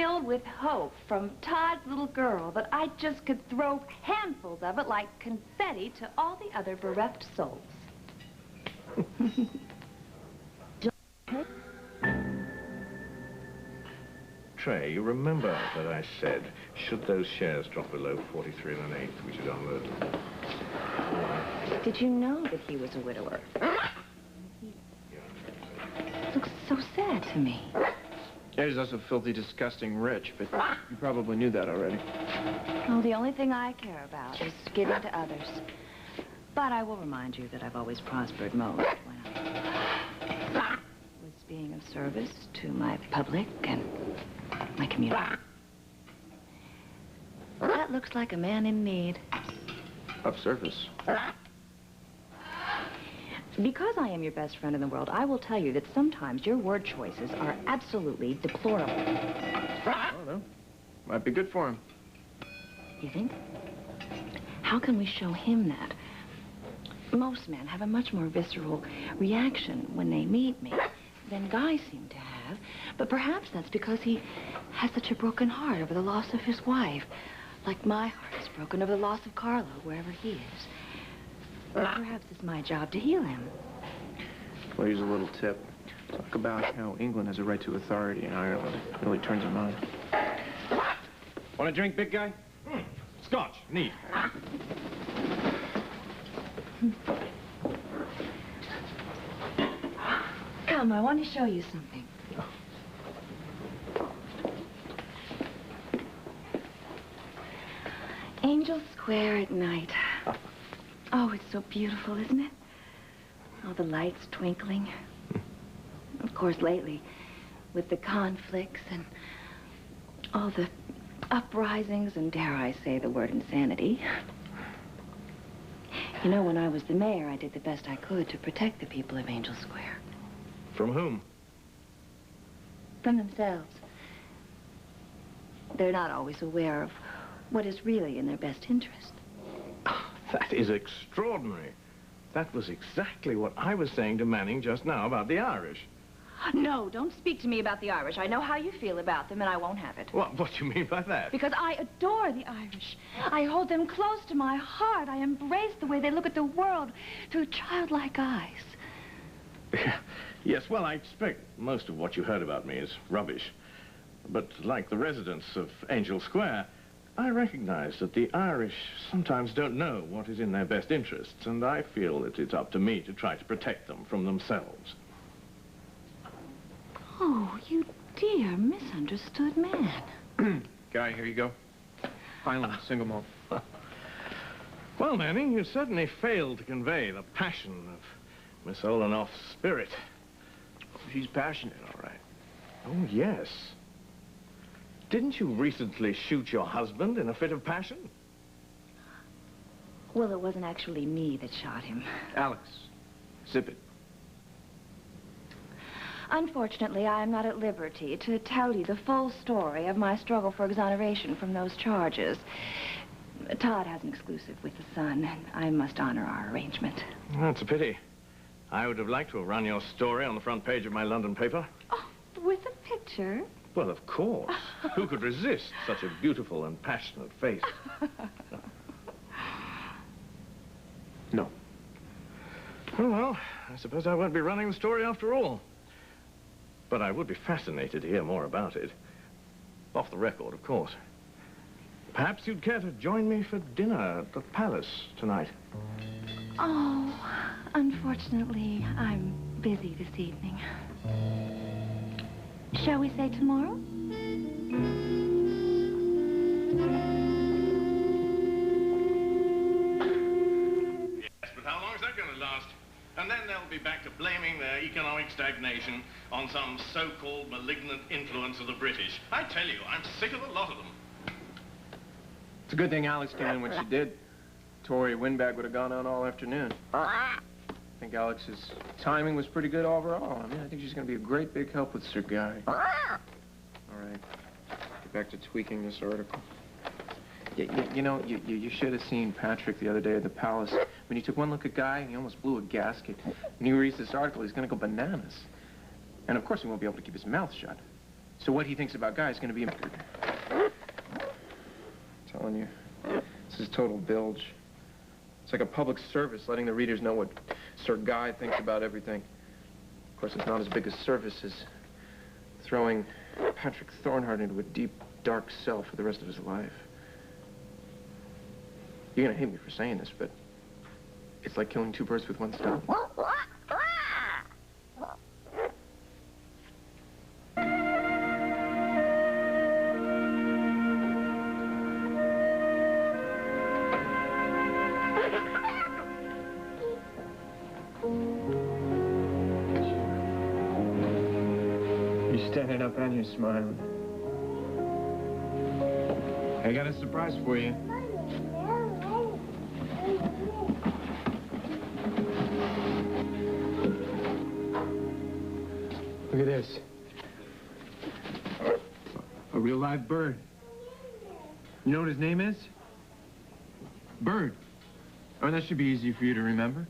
filled with hope from Todd's little girl that I just could throw handfuls of it like confetti to all the other bereft souls. Trey, you remember that I said, should those shares drop below 43 1/8, we should unload them. Did you know that he was a widower? He looks so sad to me. Yeah, he's also filthy, disgusting rich, but you probably knew that already. Well, the only thing I care about is giving to others. But I will remind you that I've always prospered most when I was being of service to my public and my community. That looks like a man in need. Of service. Because I am your best friend in the world, I will tell you that sometimes your word choices are absolutely deplorable. I don't know. Might be good for him. You think? How can we show him that? Most men have a much more visceral reaction when they meet me than guys seem to have. But perhaps that's because he has such a broken heart over the loss of his wife. Like my heart is broken over the loss of Carlo, wherever he is. Perhaps it's my job to heal him. Well, here's a little tip. Talk about how England has a right to authority in Ireland. It really turns him on. Want a drink, big guy? Scotch, neat. Come, I want to show you something. Angel Square at night. Oh, it's so beautiful, isn't it? All the lights twinkling. Of course, lately, with the conflicts and all the uprisings and, dare I say the word, insanity. You know, when I was the mayor, I did the best I could to protect the people of Angel Square. From whom? From themselves. They're not always aware of what is really in their best interest. That is extraordinary. That was exactly what I was saying to Manning just now about the Irish. No, don't speak to me about the Irish. I know how you feel about them, and I won't have it. What do you mean by that? Because I adore the Irish. I hold them close to my heart. I embrace the way they look at the world through childlike eyes. Yes, well, I expect most of what you heard about me is rubbish. But like the residents of Angel Square, I recognize that the Irish sometimes don't know what is in their best interests, and I feel that it's up to me to try to protect them from themselves. Oh, you dear misunderstood man. Guy, here you go. Finally, single malt. Well, Manning, you certainly failed to convey the passion of Miss Olenoff's spirit. She's passionate, all right. Oh, yes. Didn't you recently shoot your husband in a fit of passion? Well, it wasn't actually me that shot him. Alex, zip it. Unfortunately, I am not at liberty to tell you the full story of my struggle for exoneration from those charges. Todd has an exclusive with the Sun, and I must honor our arrangement. That's a pity. I would have liked to have run your story on the front page of my London paper. Oh, with a picture? Well, of course. Who could resist such a beautiful and passionate face? No. Well, I suppose I won't be running the story after all. But I would be fascinated to hear more about it. Off the record, of course. Perhaps you'd care to join me for dinner at the Palace tonight. Oh, unfortunately, I'm busy this evening. Shall we say tomorrow? Yes, but how long is that going to last? And then they'll be back to blaming their economic stagnation on some so-called malignant influence of the British. I tell you, I'm sick of a lot of them. It's a good thing Alex came in when she did. Tori Windbag would have gone on all afternoon. I think Alex's timing was pretty good overall. I mean, I think she's going to be a great big help with Sir Guy. All right, get back to tweaking this article. You know, you should have seen Patrick the other day at the Palace. When he took one look at Guy, he almost blew a gasket. When he reads this article, he's going to go bananas. And of course, he won't be able to keep his mouth shut. So what he thinks about Guy is going to be... I'm telling you, this is total bilge. It's like a public service, letting the readers know what Sir Guy thinks about everything. Of course, it's not as big a service as throwing Patrick Thornhart into a deep, dark cell for the rest of his life. You're gonna hate me for saying this, but it's like killing two birds with one stone. You're standing up and you're smiling. I got a surprise for you. Look at this. A real live bird. You know what his name is? Bird. Oh, that should be easy for you to remember.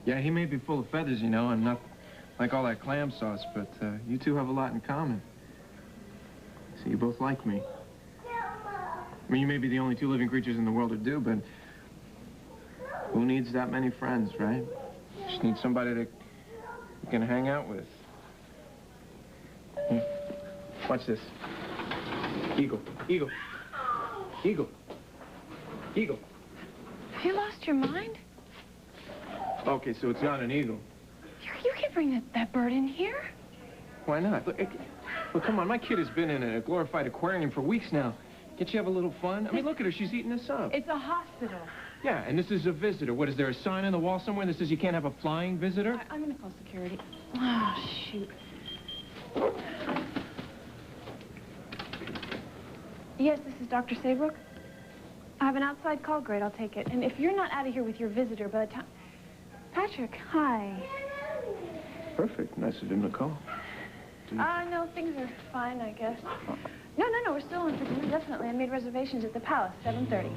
Yeah, he may be full of feathers, you know, and not like all that clam sauce, but you two have a lot in common. So you both like me. I mean, you may be the only two living creatures in the world who do, but who needs that many friends, right? Just need somebody that you can hang out with. Watch this. Eagle, eagle, eagle, eagle. Have you lost your mind? Okay, so it's not an eagle. You can't bring that bird in here. Why not? Look, come on, my kid has been in a glorified aquarium for weeks now. Can't you have a little fun? I mean, look at her, she's eating this up. It's a hospital. Yeah, and this is a visitor. What, is there a sign on the wall somewhere that says you can't have a flying visitor? I'm gonna call security. Oh, shoot. Yes, this is Dr. Saybrook. I have an outside call. Great, I'll take it. And if you're not out of here with your visitor by the time... Patrick, hi. Perfect. Nice of him to call. No, things are fine, I guess. No, we're still in for dinner, definitely. I made reservations at the Palace, 7:30.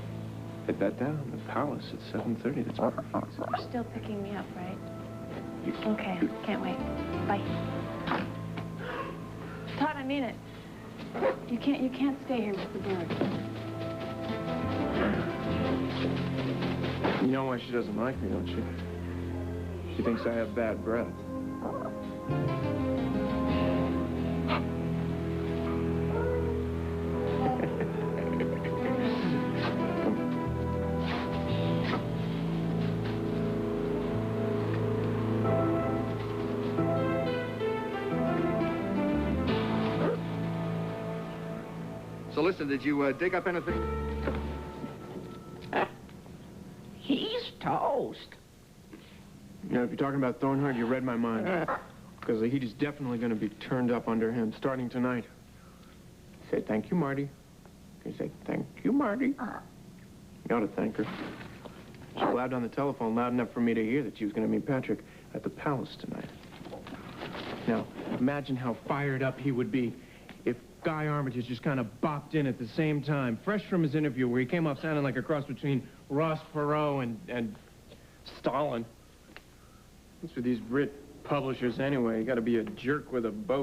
Hit that down. The Palace at 7:30. That's perfect. You're still picking me up, right? Okay, can't wait. Bye. Todd, I mean it. You can't stay here with the bird. You know why she doesn't like me, don't you? She thinks I have bad breath. So listen, did you dig up anything? He's toast. You know, if you're talking about Thornhart, you read my mind. Because the heat is definitely going to be turned up under him starting tonight. Say thank you, Marty. You say thank you, Marty. You ought to thank her. She blabbed on the telephone loud enough for me to hear that she was going to meet Patrick at the Palace tonight. Now, imagine how fired up he would be if Guy Armitage just kind of bopped in at the same time, fresh from his interview where he came off sounding like a cross between Ross Perot and Stalin. What's with these Brit publishers anyway? You got to be a jerk with a boat.